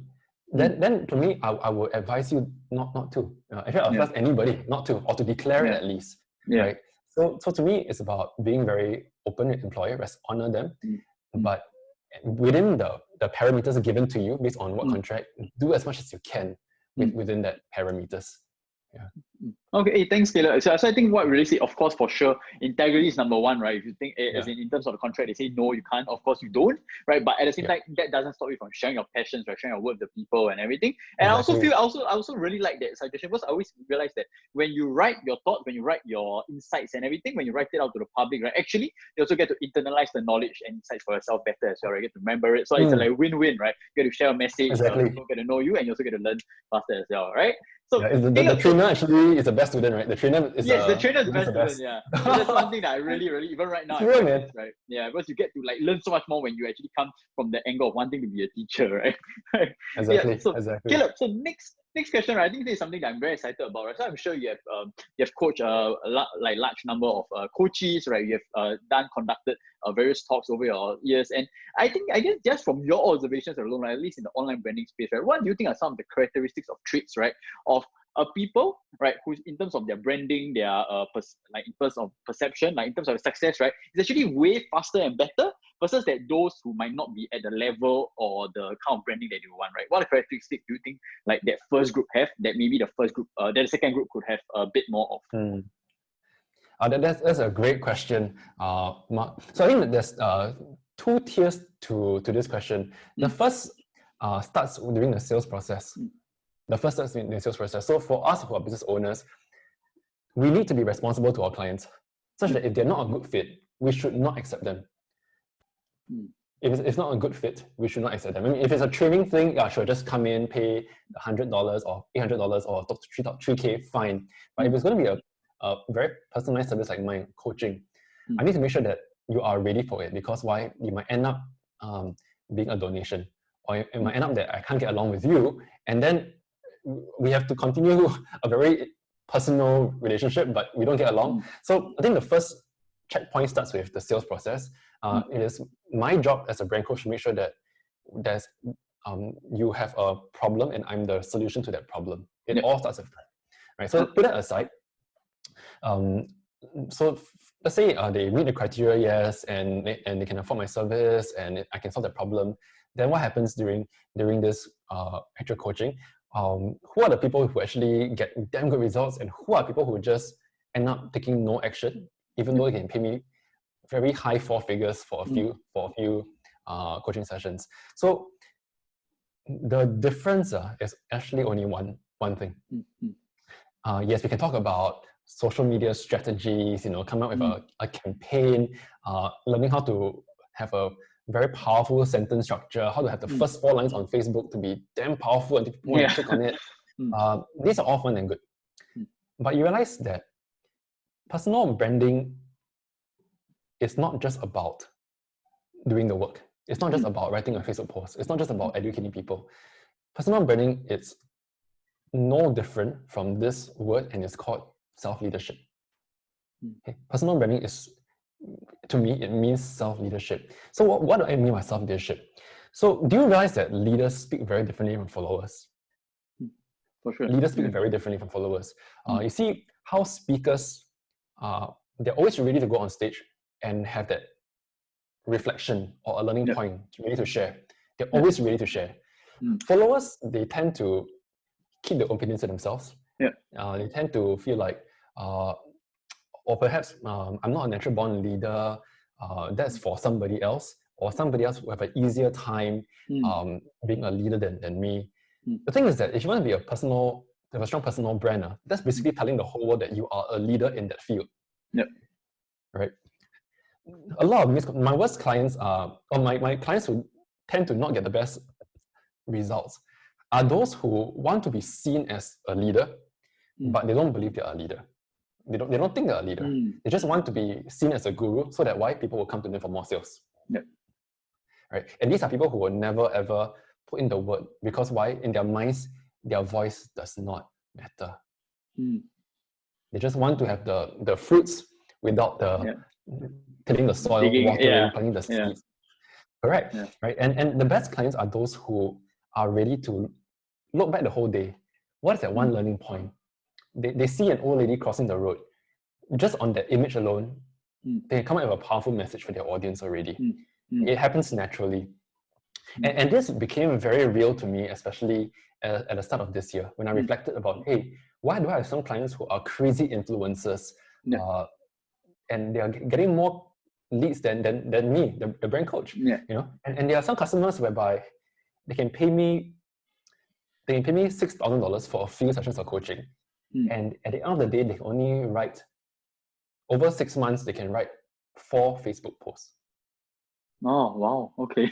then to me, I would advise you not to. In fact, I advise anybody not to, or to declare it at least. Right? So to me, it's about being very open with employer, honor them, but within the parameters given to you based on what contract, do as much as you can within that parameters. Yeah. Okay, thanks, Caleb. So I think what really say, of course, for sure, integrity is number one, right? If you think, as in terms of the contract, they say no, you can't. Of course, you don't, right? But at the same time, that doesn't stop you from sharing your passions, right? Sharing your work with the people and everything. And Exactly. I also really like that suggestion, because I always realize that when you write your thoughts, when you write your insights and everything, when you write it out to the public, right? Actually, you also get to internalize the knowledge and insights for yourself better as well, right? You get to remember it. So it's like win-win, right? You get to share a message, people get to know you, and you also get to learn faster as well, right? So the trainer actually is the best student, right? The trainer is the trainer is the best student, So that's one thing that I really, even right now, I practice, right? Yeah, because you get to like learn so much more when you actually come from the angle of wanting to be a teacher, right? Exactly. So exactly. Caleb, so next question, right? I think this is something that I'm very excited about, right? So I'm sure you have coached large number of coaches, right? You have conducted various talks over your years, and I guess just from your observations alone, right, at least in the online branding space, right? What do you think are some of the characteristics of traits, right, of people, right, who's in terms of their branding, their in terms of perception, like in terms of success, right, is actually way faster and better versus that those who might not be at the level or the kind of branding that you want, right? What characteristics do you think like that first group have that maybe the first group, that the second group could have a bit more of? That's a great question, Mark. So I think that there's two tiers to this question. The first starts during the sales process. The first steps in the sales process. So for us who are business owners, we need to be responsible to our clients, such that if they're not a good fit, we should not accept them. If it's not a good fit, we should not accept them. I mean, if it's a training thing, yeah, sure, just come in, pay $100 or $800 or $3K, fine. But if it's going to be a very personalized service like mine, coaching, I need to make sure that you are ready for it, because why? You might end up being a donation, or it might end up that I can't get along with you, and then we have to continue a very personal relationship, but we don't get along. So I think the first checkpoint starts with the sales process. It is my job as a brand coach to make sure that you have a problem and I'm the solution to that problem. It all starts with that, right? So put that aside. So let's say they meet the criteria, yes, and they can afford my service and I can solve their problem. Then what happens during this actual coaching? Who are the people who actually get damn good results, and who are people who just end up taking no action, even though they can pay me very high 4 figures for a few coaching sessions? So the difference is actually only one thing. Yes, we can talk about social media strategies, come up with a campaign, learning how to have a very powerful sentence structure, how to have the first 4 lines on Facebook to be damn powerful and people want to click on it. These are all fun and good. But you realize that personal branding is not just about doing the work. It's not just about writing a Facebook post. It's not just about educating people. Personal branding is no different from this word, and it's called self-leadership. Okay? Personal branding is, to me, it means self-leadership. So what do I mean by self-leadership? So do you realize that leaders speak very differently from followers? For sure. Leaders speak very differently from followers. You see how speakers, they're always ready to go on stage and have that reflection or a learning point ready to share. They're always ready to share. Followers, they tend to keep their opinions to themselves. Yeah. They tend to feel like, or perhaps I'm not a natural born leader. That's for somebody else, or somebody else who have an easier time being a leader than me. The thing is that if you want to be have a strong personal brand, that's basically telling the whole world that you are a leader in that field. Yep. Right. A lot of my worst clients are, or my clients who tend to not get the best results are those who want to be seen as a leader, but they don't believe they are a leader. They don't think they're a leader. They just want to be seen as a guru so that why people will come to them for more sales. Yep. Right? And these are people who will never ever put in the work because why? In their minds, their voice does not matter. They just want to have the fruits without the tilling the soil, watering, planting the seeds. Correct. Yeah. Right? And the best clients are those who are ready to look back the whole day. What is that one learning point? They see an old lady crossing the road. Just on that image alone, they come up with a powerful message for their audience already. It happens naturally. And this became very real to me, especially at the start of this year, when I reflected about, hey, why do I have some clients who are crazy influencers and they are getting more leads than me, the brand coach? You know? And there are some customers whereby they can pay me $6,000 for a few sessions of coaching. And at the end of the day, they can only write, over 6 months, they can write 4 Facebook posts. Oh, wow. Okay.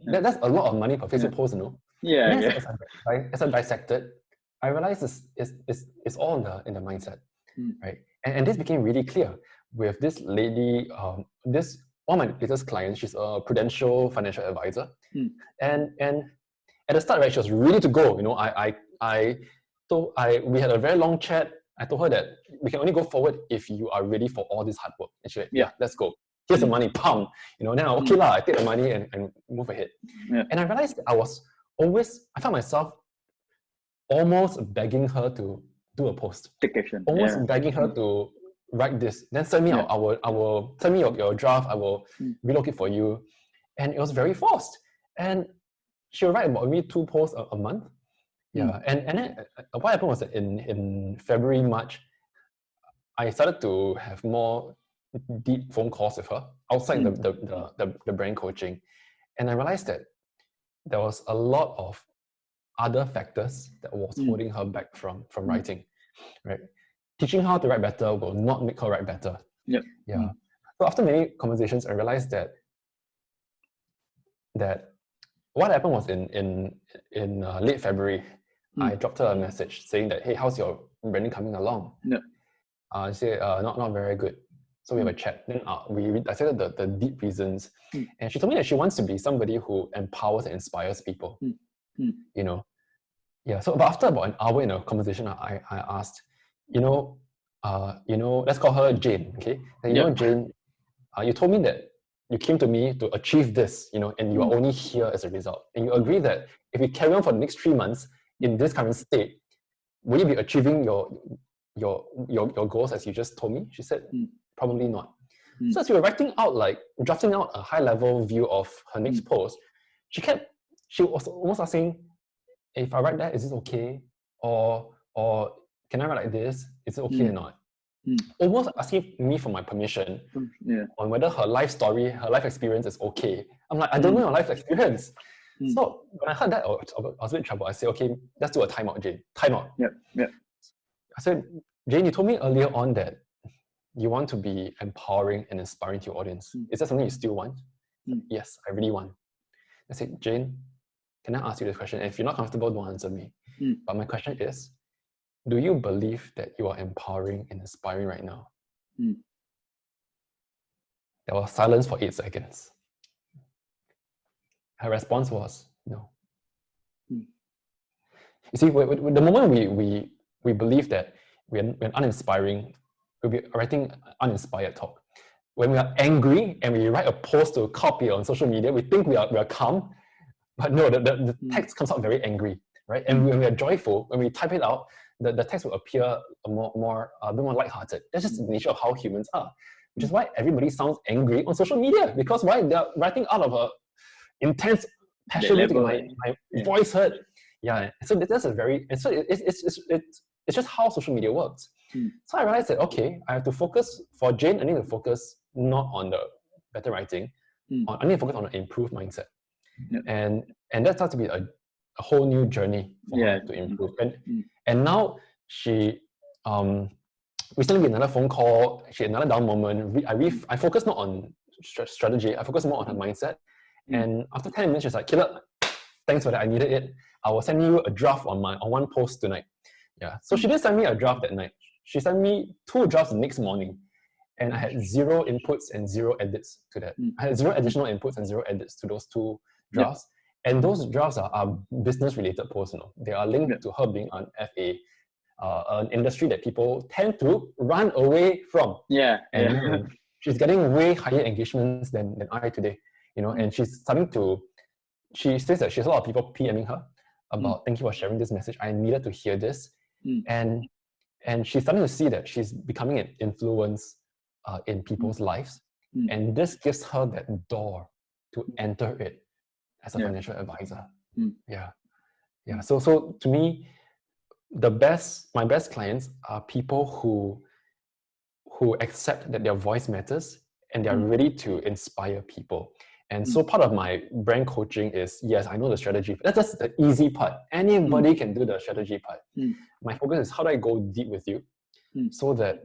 That's a lot of money per Facebook post, you know? As I dissected, I realized it's all in the mindset, right? And this became really clear with this lady, one of my latest clients, she's a Prudential financial advisor. And at the start, right, she was ready to go. You know, we had a very long chat. I told her that we can only go forward if you are ready for all this hard work. And she said, yeah, let's go. Here's the money, pam. You know, then okay lah, I take the money and move ahead. And I realized I found myself almost begging her to do a post. Take action. Almost begging her to write this. Then send me out. I will send me your draft. I will relocate for you. And it was very forced. And she'll write about me 2 posts a month. Yeah, and then what happened was that in February, March, I started to have more deep phone calls with her outside the brand coaching. And I realized that there was a lot of other factors that was holding her back from writing, right? Teaching her how to write better will not make her write better. Yeah. So after many conversations, I realized that what happened was in late February, I dropped her a message saying that, hey, how's your branding coming along? She said, not very good. So we have a chat. Then we dissected the deep reasons. And she told me that she wants to be somebody who empowers and inspires people. You know? Yeah. So but after about an hour in a conversation, I asked, let's call her Jane, okay? And Jane, you told me that you came to me to achieve this, and you are only here as a result. And you agree that if we carry on for the next 3 months in this current state, will you be achieving your goals as you just told me? She said, probably not. So as we were drafting out a high-level view of her next post, she was almost asking, if I write that, is this okay? Or can I write like this? Is it okay or not? Almost asking me for my permission on whether her life story, her life experience is okay. I'm like, I don't know your life experience. So when I heard that, I was a bit in trouble. I said, okay, let's do a timeout, Jane. Timeout. I said, Jane, you told me earlier on that you want to be empowering and inspiring to your audience. Is that something you still want? Yes, I really want. I said, Jane, can I ask you this question? And if you're not comfortable, don't answer me. But my question is, do you believe that you are empowering and inspiring right now? There was silence for 8 seconds. Her response was, no. You see, the moment we believe that we're uninspiring, we'll be writing uninspired talk. When we are angry and we write a post to copy on social media, we think we are calm, but no, the text comes out very angry, right? And when we are joyful, when we type it out, the text will appear a bit more lighthearted. That's just the nature of how humans are, which is why everybody sounds angry on social media, because why? They're writing out of a intense passionate to get level, my voice heard. Yeah, so that's a very, and so it's just how social media works. So I realized that, okay, I have to focus, for Jane, I need to focus not on the better writing, I need to focus on an improved mindset. And that starts to be a whole new journey for her to improve. And now she, recently we had another phone call, she had another down moment. I focus not on strategy, I focus more on her mindset. And after 10 minutes, she's like, Caleb, thanks for that, I needed it. I will send you a draft on one post tonight. Yeah. So she didn't send me a draft that night. She sent me 2 drafts the next morning. And I had 0 inputs and 0 edits to that. I had 0 additional inputs and 0 edits to those 2 drafts. And those drafts are business related posts. They are linked to her being an FA, an industry that people tend to run away from. And she's getting way higher engagements than I today. And she's starting to, she says that she has a lot of people PMing her about, thank you for sharing this message. I needed to hear this. And she's starting to see that she's becoming an influence in people's lives. And this gives her that door to enter it as a financial advisor. So to me, my best clients are people who accept that their voice matters and they're ready to inspire people. And so part of my brand coaching is, yes, I know the strategy, but that's just the easy part. Anybody can do the strategy part. My focus is how do I go deep with you so that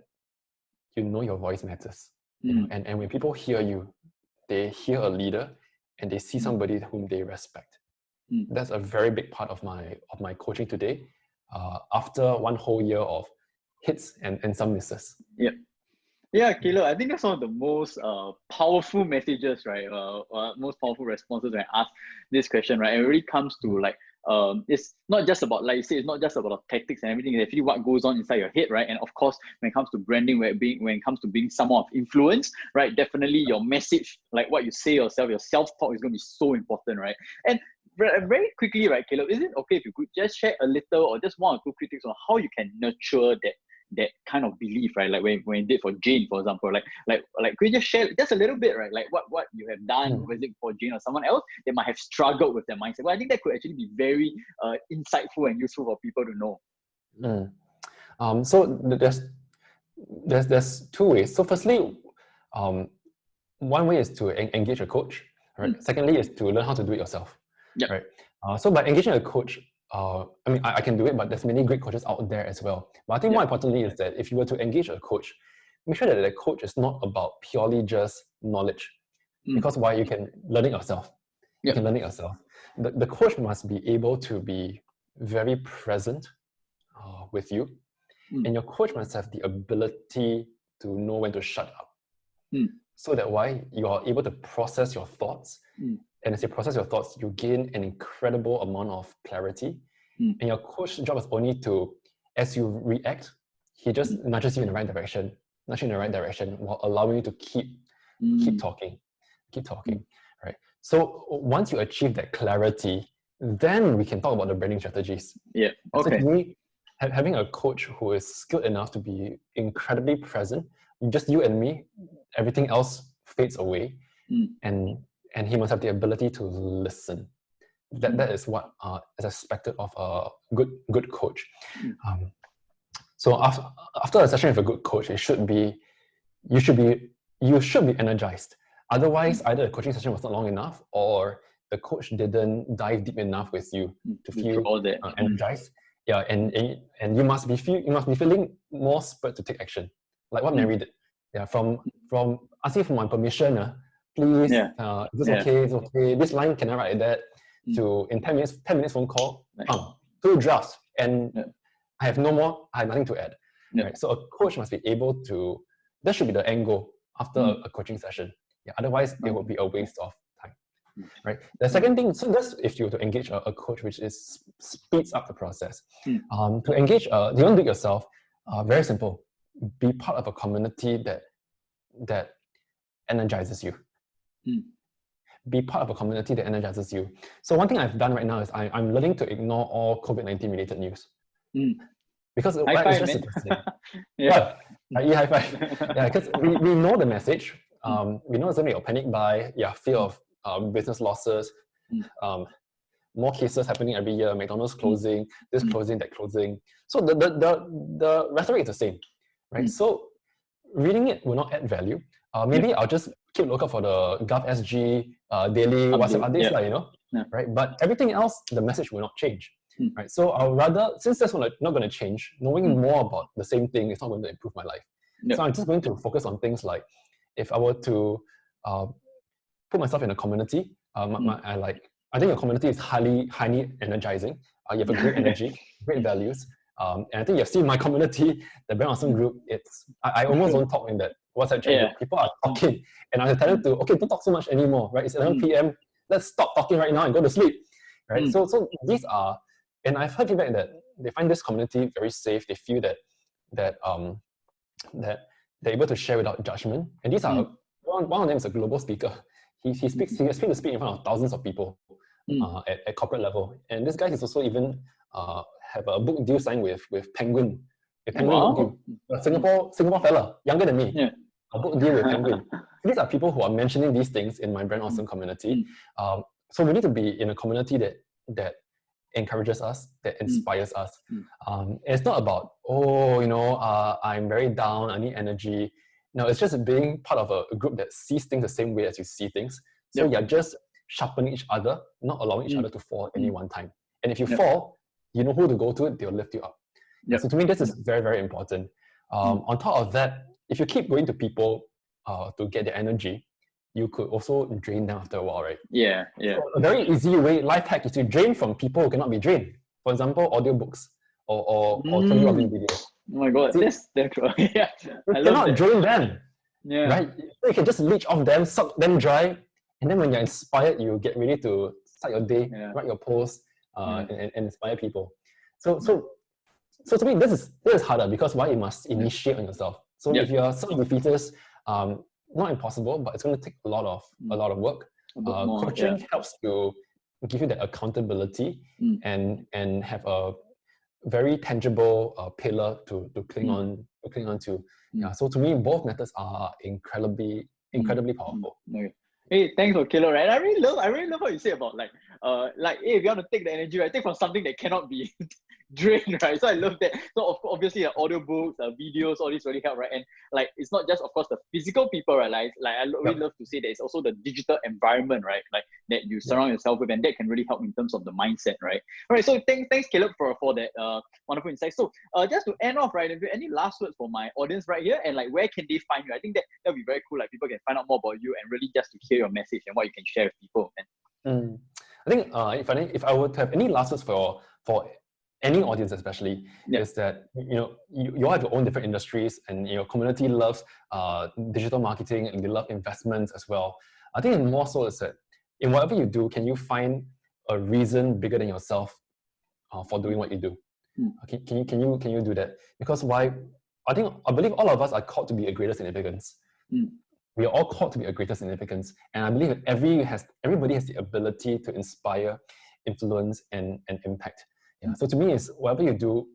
you know your voice matters. And when people hear you, they hear a leader and they see somebody whom they respect. That's a very big part of my coaching today, after one whole year of hits and some misses. Yeah, Caleb, I think that's one of the most powerful messages, right? Most powerful responses when I ask this question, right? It really comes to like, it's not just about, like you say, it's not just about the tactics and everything. It's actually what goes on inside your head, right? And of course, when it comes to branding, when it comes to being someone of influence, right? Definitely your message, like what you say yourself, your self-talk is going to be so important, right? And very quickly, right, Caleb, is it okay if you could just share a little or just 1 or 2 critiques on how you can nurture that kind of belief, right? Like when you did for Jane, for example, like could you just share just a little bit, right? Like what you have done, was it for Jane or someone else that might have struggled with their mindset? Well, I think that could actually be very insightful and useful for people to know. So there's 2 ways. So firstly, one way is to engage a coach, right? Secondly is to learn how to do it yourself, right? So by engaging a coach, I can do it, but there's many great coaches out there as well. But I think more importantly is that if you were to engage a coach, make sure that the coach is not about purely just knowledge. Because why? You can learn it yourself. You can learn it yourself. The coach must be able to be very present with you. And your coach must have the ability to know when to shut up. So that why you are able to process your thoughts. And as you process your thoughts, you gain an incredible amount of clarity. And your coach's job is only to, as you react, he just nudges you in the right direction, while allowing you to keep talking, right? So once you achieve that clarity, then we can talk about the branding strategies. So to me, having a coach who is skilled enough to be incredibly present, just you and me, everything else fades away. And he must have the ability to listen. That is what is expected of a good coach. So after a session with a good coach, you should be energized. Otherwise, either the coaching session was not long enough, or the coach didn't dive deep enough with you to feel energized. And you must be feeling more spurred to take action, like what Mary did. From asking for my permission. Please, is this okay? It's okay. This line, can I write that? To in 10 minutes phone call, 2 drafts, and I have nothing to add. Right? So a coach must be able to, that should be the end goal after a coaching session. Otherwise, it will be a waste of time. Right? The second thing, so that's if you were to engage a coach, which is speeds up the process. To engage, you want to do it yourself, very simple. Be part of a community that energizes you. Be part of a community that energizes you. So one thing I've done right now is I'm learning to ignore all COVID-19 related news. Because it's just depressing. High five. Because we know the message. We know it's going to be a panic buy, fear of business losses. more cases happening every year. McDonald's closing, this closing, that closing. So the rhetoric is the same, right? So reading it will not add value. Maybe I'll just keep lookout for the GovSG daily WhatsApp updates, right? But everything else, the message will not change, right? So I'll rather, since that's not going to change, knowing more about the same thing is not going to improve my life. So I'm just going to focus on things like, if I were to put myself in a community, I think a community is highly energizing. You have a great energy, great values. And I think you've seen my community, the Brand Awesome group. I almost don't talk in that WhatsApp chat group. People are talking, and I decided to, okay, don't talk so much anymore, right? It's 11 p.m. Let's stop talking right now and go to sleep, right? So these are, and I've heard feedback that they find this community very safe. They feel that they're able to share without judgment. And these are one of them is a global speaker. He speaks to speak in front of thousands of people at corporate level. And this guy is also even have a book deal signed with Penguin. A Penguin book deal. A Singapore fella, younger than me. A book deal with Penguin. These are people who are mentioning these things in my Brand Awesome community. So we need to be in a community that encourages us, that inspires us. It's not about, I'm very down, I need energy. No, it's just being part of a group that sees things the same way as you see things. So you're just sharpening each other, not allowing each other to fall at any one time. And if you fall, you know who to go to, they'll lift you up. So to me, this is very, very important. On top of that, if you keep going to people to get their energy, you could also drain them after a while, right? So a very easy way, life hack, is to drain from people who cannot be drained. For example, audiobooks or Tony Robbins videos. Oh my God, that's true. You cannot drain them, right? You can just leech off them, suck them dry, and then when you're inspired, you get ready to start your day, write your post, and inspire people. So to me, this is harder, because why? You must initiate on yourself. So if you're self-defeaters, not impossible, but it's going to take a lot of work. Coaching helps to give you that accountability and have a very tangible pillar to cling on to. So to me, both methods are incredibly powerful. Hey, thanks for Caleb, right? I really love what you say about hey, if you want to take the energy, right, take from something that cannot be drained, right? So I love that. So obviously, audiobooks, videos, all these really help, right? And it's not just, of course, the physical people, right? I really love to say that it's also the digital environment, right? That you surround yourself with, and that can really help in terms of the mindset, right? All right. So thanks, Caleb, for that wonderful insight. So just to end off, right? If you have any last words for my audience right here, and where can they find you? I think that'll be very cool. People can find out more about you and really just to hear your message and what you can share with people. I think if I were to have any last words for any audience, especially, is that you all have your own different industries, and your community loves digital marketing, and they love investments as well. I think more so is that in whatever you do, can you find a reason bigger than yourself for doing what you do? Okay, can you do that? Because why? I believe all of us are called to be a greater significance. We are all called to be a greater significance, and I believe that everybody has the ability to inspire, influence, and impact. So to me, it's whatever you do.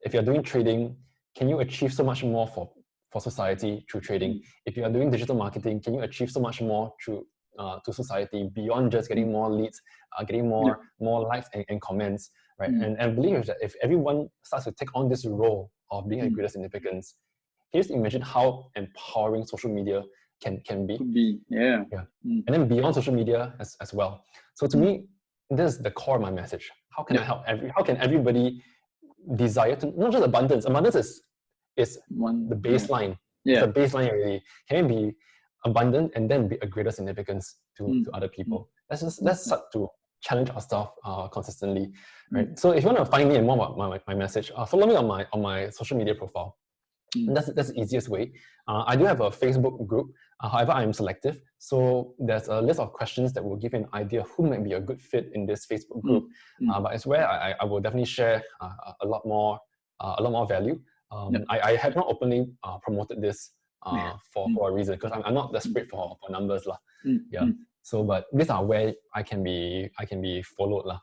If you're doing trading, can you achieve so much more for society through trading? If you are doing digital marketing, can you achieve so much more through to society beyond just getting more leads, getting more likes and comments, right? And I believe that if everyone starts to take on this role of being a greater significance, can you just imagine how empowering social media can be? And then beyond social media as well. So to me, this is the core of my message. How can I help how can everybody desire to, not just abundance. Abundance is the baseline. It's the baseline already. Can it be abundant and then be a greater significance to other people? Let's start to challenge ourselves consistently, right? So if you want to find me and more about my message, follow me on my social media profile. That's the easiest way. I do have a Facebook group. However, I am selective. So there's a list of questions that will give you an idea of who might be a good fit in this Facebook group. But it's where I will definitely share a lot more value. I have not openly promoted this for a reason, because I'm not desperate for numbers lah. So, but these are where I can be followed lah.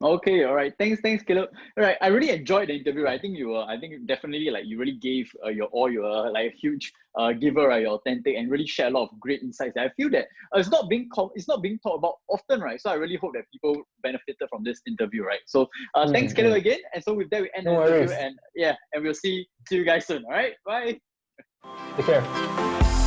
Okay, all right. Thanks, Caleb. All right, I really enjoyed the interview. Right? I think definitely like you really gave your all. You're like a huge giver. Right? You're authentic and really share a lot of great insights. I feel that it's not being talked about often, right? So I really hope that people benefited from this interview, right? So thanks, Caleb, again. And so with that, we end No the interview, worries. and yeah, and we'll see you guys soon. All right, bye. Take care.